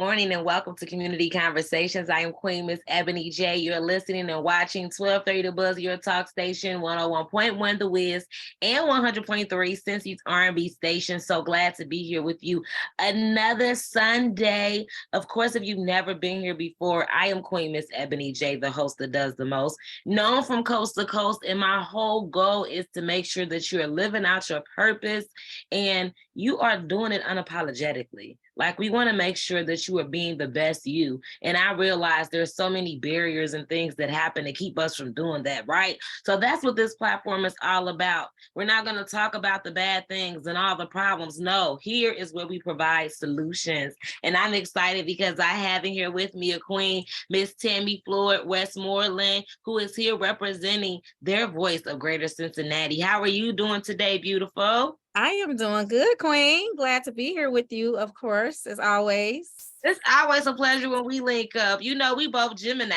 Morning and welcome to Community Conversations. I am Queen Miss Ebony J. You're listening and watching 1230 The Buzz, your talk station, 101.1 The Wiz, and 100.3 Cincy's R&B station. So glad to be here with you another Sunday. Of course, if you've never been here before, I am Queen Miss Ebony J, the host that does the most, known from coast to coast. And my whole goal is to make sure that you are living out your purpose and you are doing it unapologetically. Like, we want to make sure that you are being the best you. And I realize there's so many barriers and things that happen to keep us from doing that, right? So that's what this platform is all about. We're not going to talk about the bad things and all the problems. No, here is where we provide solutions. And I'm excited because I have in here with me a queen, Miss Tammy Floyd-Westmoreland, who is here representing their voice of Greater Cincinnati. How are you doing today, beautiful? I am doing good, Queen. Glad to be here with you, of course, as always. It's always a pleasure when we link up. You know, we both Geminis.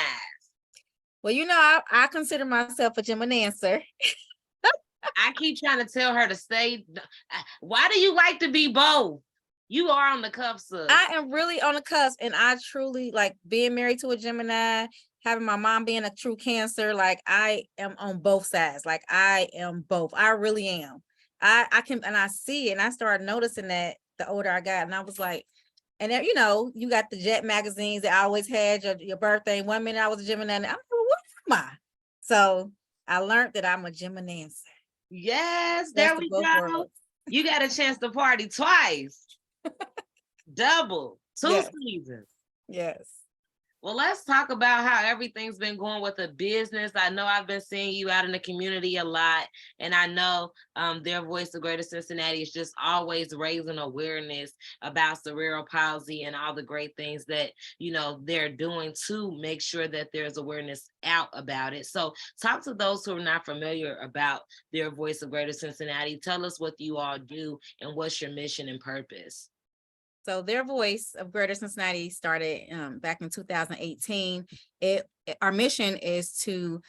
Well, I consider myself a Geminiancer. I keep trying to tell her to say, why do you like to be both? You are on the cusp. I am really on the cusp, and I truly like being married to a Gemini, having my mom being a true Cancer. Like, I am on both sides. Like, I am both. I really am. I can, and I see it, and I started noticing that the older I got, and I was like, and then, you got the Jet magazines that always had your birthday. 1 minute I was a Gemini, and I'm like, what am I? So I learned that I'm a Geminiancer. Yes, there we go. Worlds. You got a chance to party twice. Double. Two seasons. Yes. Well, let's talk about how everything's been going with the business. I know I've been seeing you out in the community a lot, and I know their voice of Greater Cincinnati is just always raising awareness about cerebral palsy and all the great things that, they're doing to make sure that there's awareness out about it. So talk to those who are not familiar about their voice of Greater Cincinnati. Tell us what you all do and what's your mission and purpose. So their voice of Greater Cincinnati started back in 2018. Our mission is to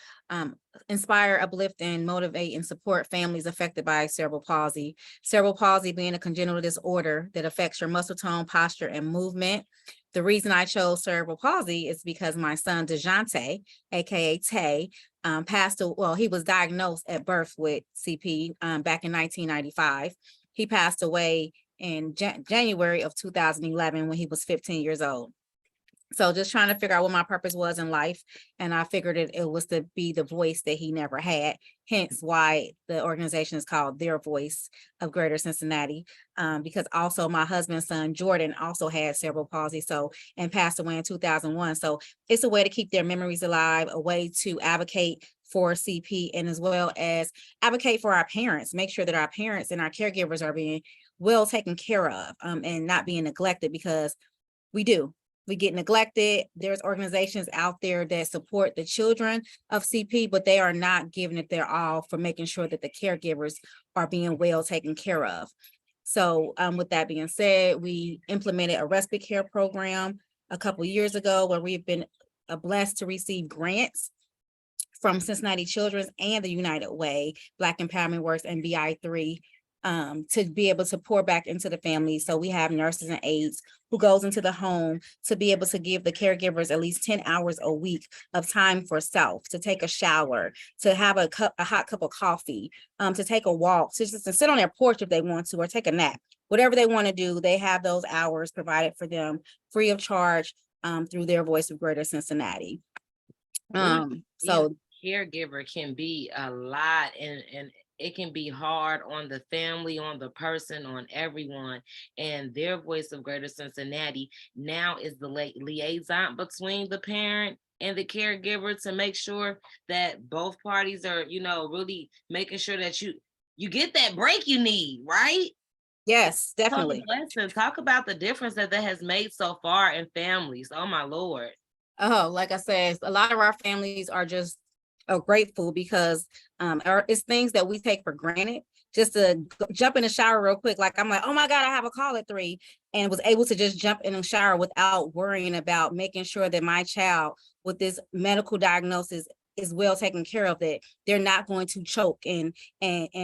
inspire, uplift, and motivate and support families affected by cerebral palsy. Cerebral palsy being a congenital disorder that affects your muscle tone, posture, and movement. The reason I chose cerebral palsy is because my son, DeJounte, aka Tay, he was diagnosed at birth with CP back in 1995. He passed away in January of 2011 when he was 15 years old. So just trying to figure out what my purpose was in life. And I figured it was to be the voice that he never had, hence why the organization is called Their Voice of Greater Cincinnati, because also my husband's son, Jordan, also had cerebral palsy, and passed away in 2001. So it's a way to keep their memories alive, a way to advocate for CP, and as well as advocate for our parents, make sure that our parents and our caregivers are being well taken care of and not being neglected, because we get neglected. There's organizations out there that support the children of CP, but they are not giving it their all for making sure that the caregivers are being well taken care of. So with that being said, we implemented a respite care program a couple of years ago where we've been blessed to receive grants from Cincinnati Children's and the United Way, Black Empowerment Works, and BI3 to be able to pour back into the family. So we have nurses and aides who goes into the home to be able to give the caregivers at least 10 hours a week of time for self, to take a shower, to have a hot cup of coffee, to take a walk, to just to sit on their porch if they want to, or take a nap. Whatever they want to do, they have those hours provided for them free of charge through Their Voice of Greater Cincinnati. So caregiver can be a lot, and it can be hard on the family, on the person, on everyone. And Their Voice of Greater Cincinnati now is the liaison between the parent and the caregiver to make sure that both parties are, really making sure that you get that break you need, right? Yes, definitely. Talk about the difference that has made so far in families. Oh my Lord. Oh, like I said, a lot of our families are just grateful because it's things that we take for granted. Just to jump in the shower real quick, like I'm like, oh my God, I have a call at 3, and was able to just jump in the shower without worrying about making sure that my child with this medical diagnosis is well taken care of, that they're not going to choke and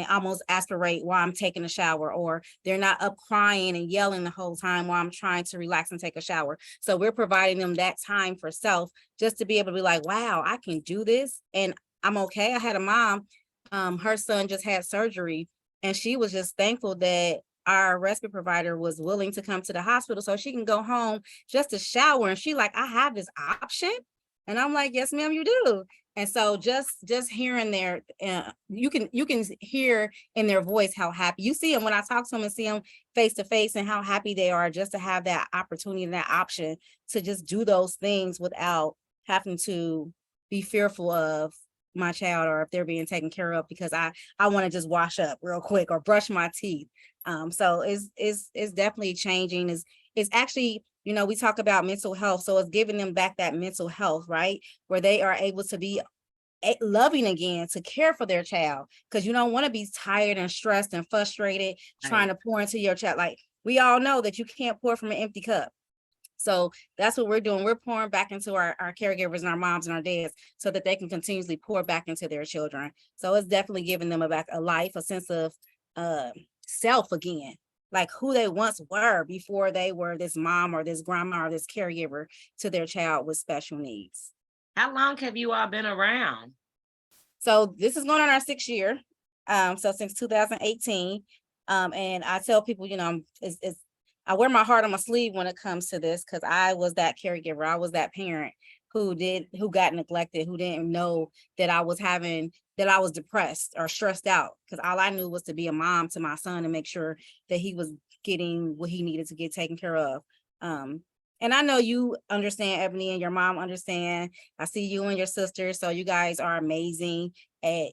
almost aspirate while I'm taking a shower, or they're not up crying and yelling the whole time while I'm trying to relax and take a shower. So we're providing them that time for self, just to be able to be like, wow, I can do this and I'm okay. I had a mom, her son just had surgery, and she was just thankful that our respite provider was willing to come to the hospital so she can go home just to shower. And she like, I have this option. And I'm like, yes, ma'am, you do. And so just hearing their, you can hear in their voice how happy you see them when I talk to them and see them face to face, and how happy they are just to have that opportunity and that option to just do those things without having to be fearful of my child, or if they're being taken care of because I want to just wash up real quick or brush my teeth. So it's definitely changing. It's actually, you know, we talk about mental health, so it's giving them back that mental health, right? Where they are able to be loving again, to care for their child, because you don't want to be tired and stressed and frustrated trying to pour into your child. Like, we all know that you can't pour from an empty cup. So that's what we're doing. We're pouring back into our caregivers and our moms and our dads so that they can continuously pour back into their children. So it's definitely giving them a life, a sense of self again, like who they once were before they were this mom or this grandma or this caregiver to their child with special needs. How long have you all been around? So this is going on our 6th year. So since 2018. And I tell people, you know, I wear my heart on my sleeve when it comes to this, because I was that caregiver. I was that parent who got neglected, who didn't know that I was depressed or stressed out, because all I knew was to be a mom to my son and make sure that he was getting what he needed to get taken care of. And I know you understand, Ebony, and your mom understand. I see you and your sister. So you guys are amazing at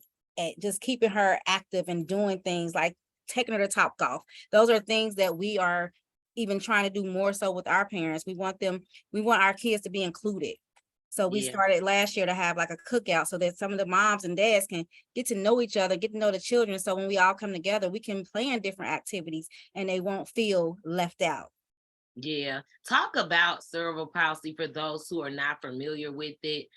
just keeping her active and doing things like taking her to Topgolf. Those are things that we are even trying to do more so with our parents. We want our kids to be included. So we started last year to have like a cookout so that some of the moms and dads can get to know each other, get to know the children. So when we all come together, we can plan different activities and they won't feel left out. Yeah. Talk about cerebral palsy for those who are not familiar with it.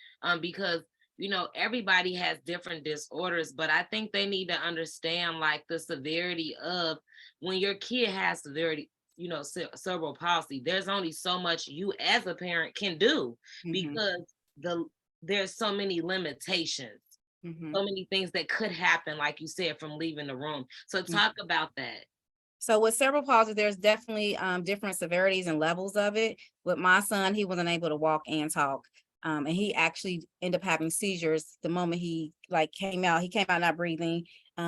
Because you know, everybody has different disorders, but I think they need to understand like the severity of when your kid has severity, you know, cerebral palsy. There's only so much you as a parent can do because there's so many limitations, so many things that could happen, like you said, from leaving the room. So talk about that. So with cerebral palsy, there's definitely different severities and levels of it. With my son, he wasn't able to walk and talk. And he actually ended up having seizures the moment he came out. He came out not breathing.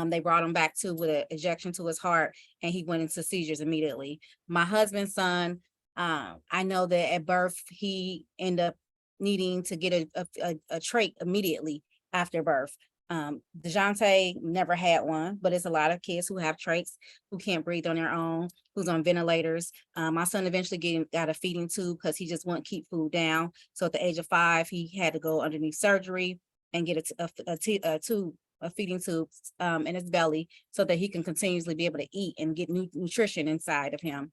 They brought him back with an ejection to his heart, and he went into seizures immediately. My husband's son, I know that at birth, he ended up needing to get a trach immediately after birth. DeJounte never had one, but it's a lot of kids who have trachs who can't breathe on their own, who's on ventilators. My son eventually got a feeding tube because he just wouldn't keep food down. So at the age of 5, he had to go underneath surgery and get a feeding tube in his belly so that he can continuously be able to eat and get nutrition inside of him,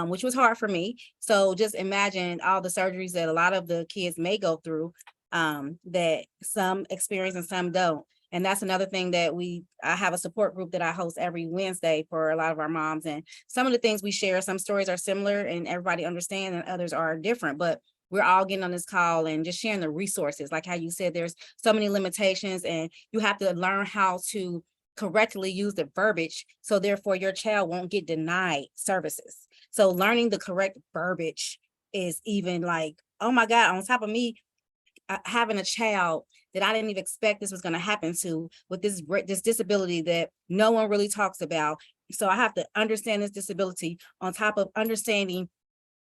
which was hard for me. So just imagine all the surgeries that a lot of the kids may go through, that some experience and some don't. And that's another thing that I have a support group that I host every Wednesday for a lot of our moms. And some of the things we share, some stories are similar and everybody understands, and others are different, but we're all getting on this call and just sharing the resources. Like how you said, there's so many limitations and you have to learn how to correctly use the verbiage. So therefore your child won't get denied services. So learning the correct verbiage is even like, oh my God, on top of me having a child that I didn't even expect this was going to happen to, with this disability that no one really talks about. So I have to understand this disability on top of understanding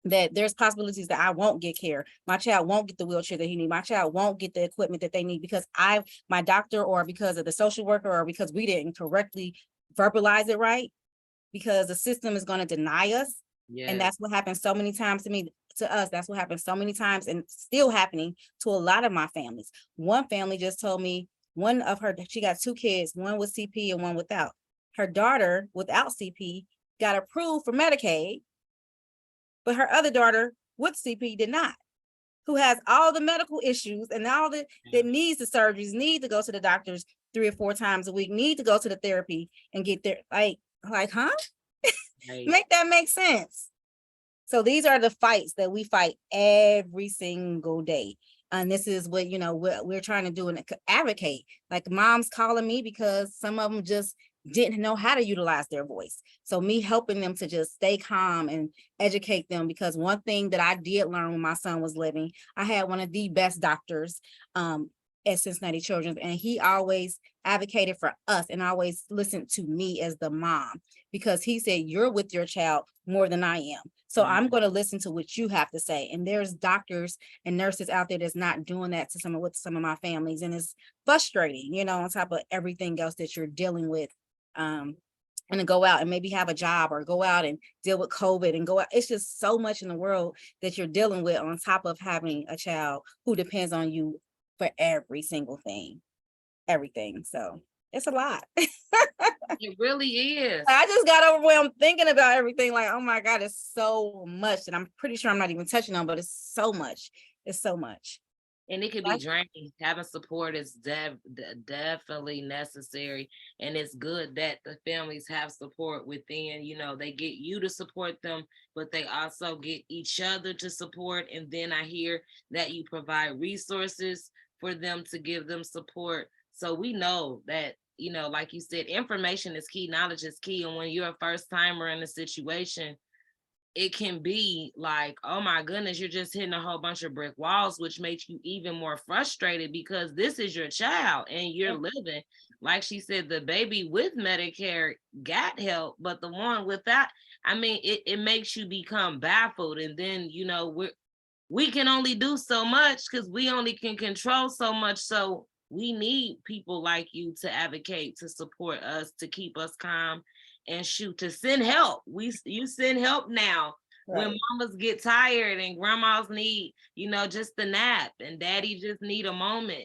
that there's possibilities that I won't get care. My child won't get the wheelchair that he needs. My child won't get the equipment that they need because my doctor, or because of the social worker, or because we didn't correctly verbalize it right, because the system is going to deny us. Yes. And that's what happens so many times to us. That's what happens so many times and still happening to a lot of my families. One family just told me she got 2 kids, one with CP and one without. Her daughter without CP got approved for Medicaid, but her other daughter with CP did not. who has all the medical issues and all that needs the surgeries, need to go to the doctors 3 or 4 times a week, need to go to the therapy and get there. Like, huh? Right. Make that make sense. So these are the fights that we fight every single day. And this is what, we're trying to do and advocate. Like moms calling me because some of them just didn't know how to utilize their voice. So me helping them to just stay calm and educate them, because one thing that I did learn when my son was living, I had one of the best doctors at Cincinnati Children's, and he always advocated for us and always listened to me as the mom, because he said, you're with your child more than I am. So I'm going to listen to what you have to say. And there's doctors and nurses out there that's not doing that to some of my families. And it's frustrating, on top of everything else that you're dealing with. And to go out and maybe have a job or go out and deal with COVID and go out. It's just so much in the world that you're dealing with on top of having a child who depends on you for every single thing, everything. So it's a lot. It really is. I just got overwhelmed thinking about everything. Like, oh my God, it's so much. And I'm pretty sure I'm not even touching on, but it's so much. It's so much. And it could be draining. Having support is definitely necessary. And it's good that the families have support within, they get you to support them, but they also get each other to support. And then I hear that you provide resources for them to give them support. So we know that, like you said, information is key, knowledge is key. And when you're a first timer in a situation, it can be like, oh my goodness, you're just hitting a whole bunch of brick walls, which makes you even more frustrated because this is your child and you're living. Like she said, the baby with Medicare got help, but the one without, it makes you become baffled. And then, we can only do so much because we only can control so much. So we need people like you to advocate, to support us, to keep us calm. And shoot, to send help. You send help now. Right. When mamas get tired and grandmas need, just the nap, and daddy just need a moment.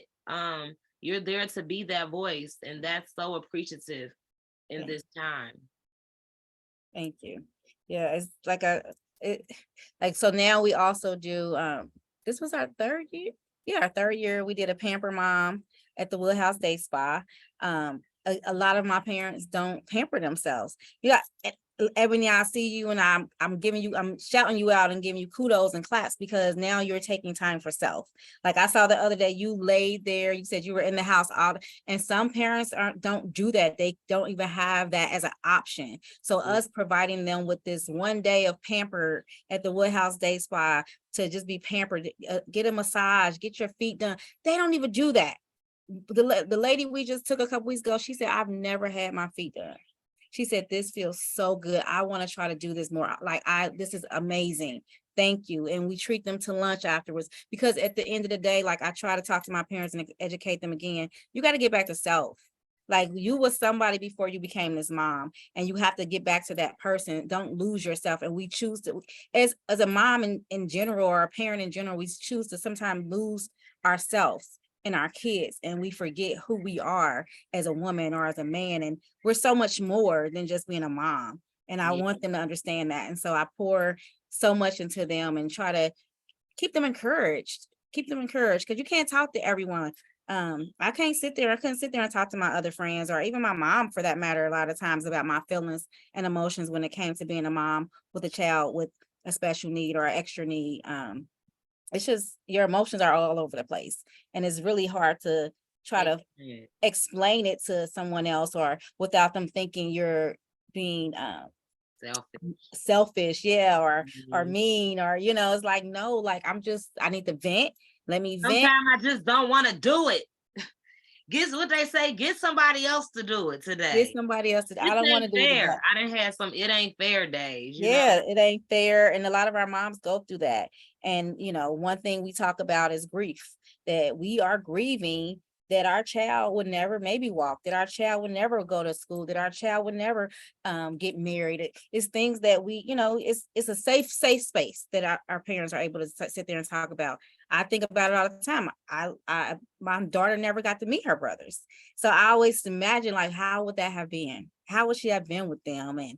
You're there to be that voice, and that's so appreciative in this time. Thank you. Yeah, it's like so now we also do this was our 3rd year. Yeah, our 3rd year we did a pamper mom at the Woodhouse Day Spa. A lot of my parents don't pamper themselves. Ebony, I see you, and I'm shouting you out and giving you kudos and claps, because now you're taking time for self. Like I saw the other day, you laid there, you said you were in the house and some parents don't do that. They don't even have that as an option. So us providing them with this one day of pamper at the Woodhouse Day Spa to just be pampered, get a massage, get your feet done. They don't even do that. The lady we just took a couple weeks ago, she said, I've never had my feet done. She said, this feels so good. I want to try to do this more. This is amazing. Thank you. And we treat them to lunch afterwards, because at the end of the day, like I try to talk to my parents and educate them again. You got to get back to self. Like you was somebody before you became this mom, and you have to get back to that person. Don't lose yourself. And we choose to, as a mom in general, or a parent in general, we choose to sometimes lose ourselves and our kids, and we forget who we are as a woman or as a man, and we're so much more than just being a mom. And I want them to understand that. And so I pour so much into them and try to keep them encouraged, because you can't talk to everyone. I couldn't sit there and talk to my other friends, or even my mom for that matter, a lot of times, about my feelings and emotions when it came to being a mom with a child with a special need or an extra need. It's just your emotions are all over the place, and it's really hard to try to explain it to someone else, or without them thinking you're being selfish, or mean, or it's like, no, like I need to vent. Let me vent. Sometimes I just don't want to do it. Guess what they say? Get somebody else to do it today. Get somebody else to. I don't want to do it. I didn't have some. It ain't fair days. It ain't fair, and a lot of our moms go through that. And one thing we talk about is grief. That we are grieving that our child would never maybe walk. That our child would never go to school. That our child would never get married. It's things that we, it's a safe space that our parents are able to sit there and talk about. I think about it all the time. My daughter never got to meet her brothers. So I always imagine, like, how would that have been? How would she have been with them? And,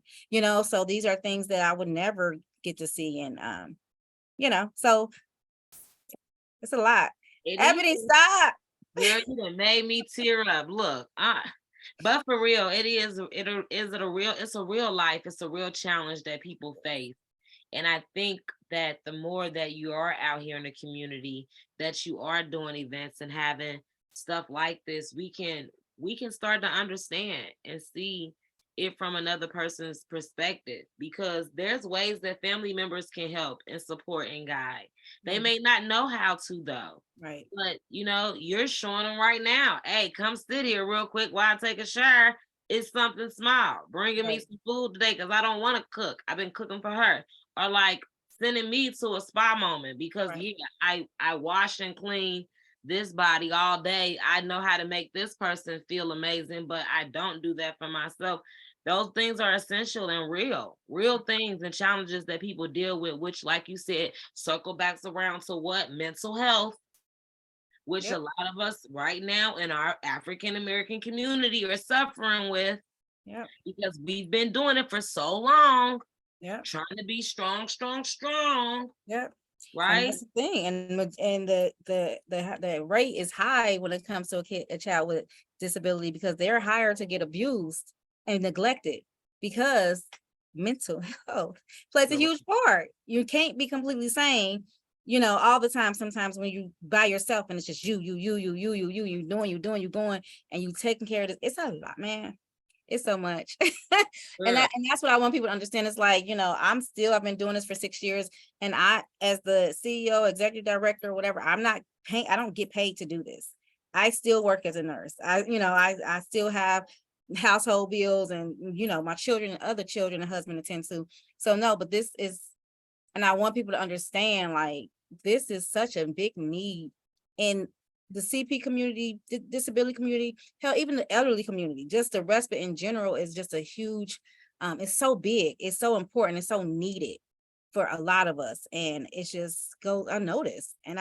so these are things that I would never get to see. And, so It's a lot. It Ebony, is. stop. Girl, you done made me tear up. Look, but for real, it's a real life. It's a real challenge that people face. And I think that the more that you are out here in the community, that you are doing events and having stuff like this, we can start to understand and see it from another person's perspective, because there's ways that family members can help and support and guide. They may not know how to though. Right. But you're showing them right now. Hey, come sit here real quick while I take a shower. It's something small. Bringing me some food today because I don't want to cook. I've been cooking for her. Or like sending me to a spa moment because I wash and clean this body all day. I know how to make this person feel amazing, but I don't do that for myself. Those things are essential and real things and challenges that people deal with, which, like you said, circle backs around to what? Mental health, which a lot of us right now in our African American community are suffering with. Because we've been doing it for so long. Trying to be strong. Right. And that's the thing. And the rate is high when it comes to a child with disability, because they're higher to get abused and neglected, because mental health plays a huge part. You can't be completely sane, all the time. Sometimes when you by yourself and it's just you going and you taking care of this, it's a lot, man. It's so much. And that's what I want people to understand. It's like, I've been doing this for 6 years, and I, as the CEO, executive director, whatever, I don't get paid to do this. I still work as a nurse. I still have household bills and, my children and other children and husband attend to. So no, but this is, and I want people to understand, like, this is such a big need in the CP community, disability community, hell, even the elderly community. Just the respite in general is just a huge, it's so big, it's so important, it's so needed for a lot of us, and it's just goes unnoticed. And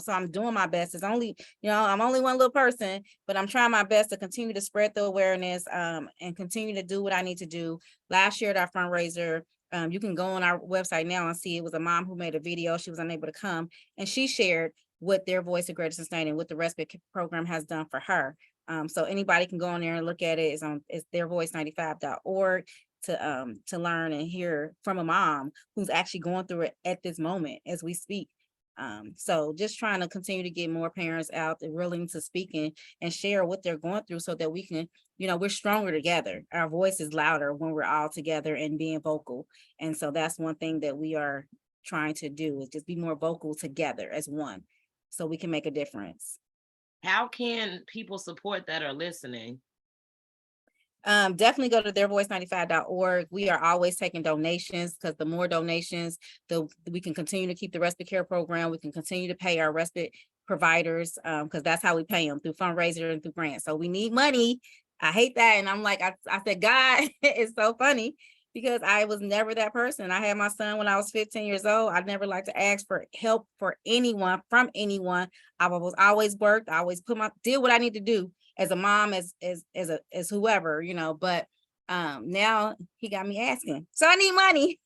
so I'm doing my best. It's only, I'm only one little person, but I'm trying my best to continue to spread the awareness, and continue to do what I need to do. Last year at our fundraiser, you can go on our website now and see, it was a mom who made a video. She was unable to come, and she shared what their Voice of Greater Cincinnati and what the respite program has done for her. So anybody can go on there and look at it. It's theirvoice95.org to learn and hear from a mom who's actually going through it at this moment as we speak. So just trying to continue to get more parents out and willing to speak and share what they're going through, so that we can, we're stronger together. Our voice is louder when we're all together and being vocal. And so that's one thing that we are trying to do, is just be more vocal together as one, so we can make a difference. How can people support that are listening? Definitely go to theirvoice95.org. We are always taking donations, because the more donations, we can continue to keep the respite care program. We can continue to pay our respite providers, because that's how we pay them, through fundraiser and through grants. So we need money. I hate that. And I'm like, I said, God, it's so funny, because I was never that person. I had my son when I was 15 years old. I never liked to ask for help for anyone, from anyone. I was always worked. I always did what I need to do as a mom, as whoever, but now he got me asking. So I need money.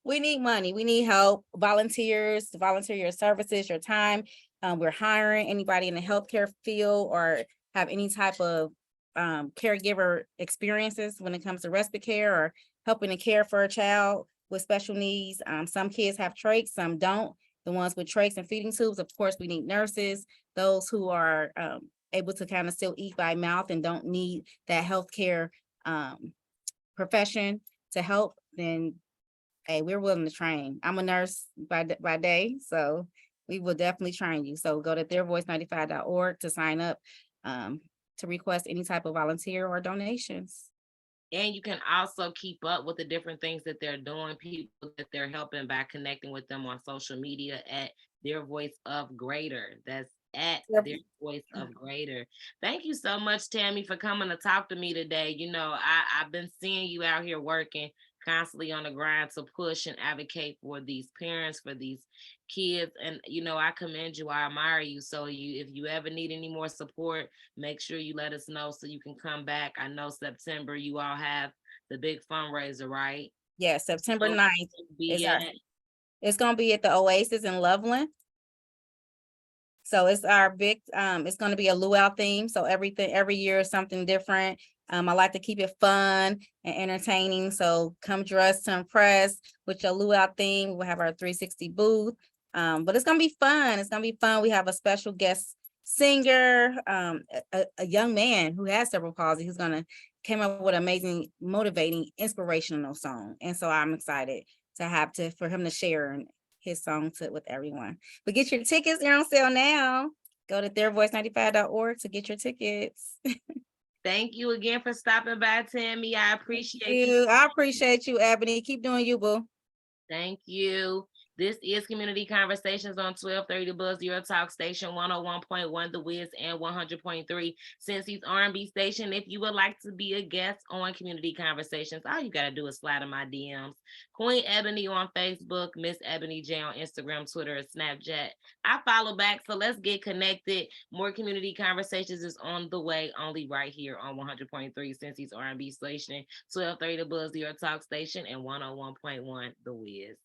We need money. We need help. Volunteers to volunteer your services, your time. We're hiring anybody in the healthcare field or have any type of caregiver experiences when it comes to respite care or helping to care for a child with special needs. Some kids have trachs, some don't. The ones with trachs and feeding tubes, of course, we need nurses. Those who are able to kind of still eat by mouth and don't need that healthcare profession to help, then hey, we're willing to train. I'm a nurse by day, so we will definitely train you. So go to theirvoice95.org to sign up, to request any type of volunteer or donations. And you can also keep up with the different things that they're doing, people that they're helping, by connecting with them on social media at Their Voice of Greater. That's at Their Voice of Greater. Thank you so much, Tammy, for coming to talk to me today. I've been seeing you out here working constantly on the grind to push and advocate for these parents, for these kids. And, I commend you. I admire you. So if you ever need any more support, make sure you let us know so you can come back. I know September, you all have the big fundraiser, right? Yeah, September 9th. It's going to be at the Oasis in Loveland. So it's our big, it's going to be a luau theme. So every year is something different. I like to keep it fun and entertaining. So come dress to impress with your luau theme. We'll have our 360 booth. But it's gonna be fun. It's gonna be fun. We have a special guest singer, a young man who has cerebral palsy, who's gonna came up with an amazing, motivating, inspirational song. And so I'm excited for him to share his song with everyone. But get your tickets, they're on sale now. Go to theirvoice95.org to get your tickets. Thank you again for stopping by, Tammy. I appreciate you. I appreciate you, Ebony. Keep doing you, boo. Thank you. This is Community Conversations on 1230 The Buzz, your talk station, 101.1 The Wiz and 100.3 Cincy's R&B station. If you would like to be a guest on Community Conversations, all you got to do is slide in my DMs. Queen Ebony on Facebook, Miss Ebony J on Instagram, Twitter, and Snapchat. I follow back, so let's get connected. More Community Conversations is on the way, only right here on 100.3 Cincy's R&B station, 1230 The Buzz, your talk station, and 101.1 The Wiz.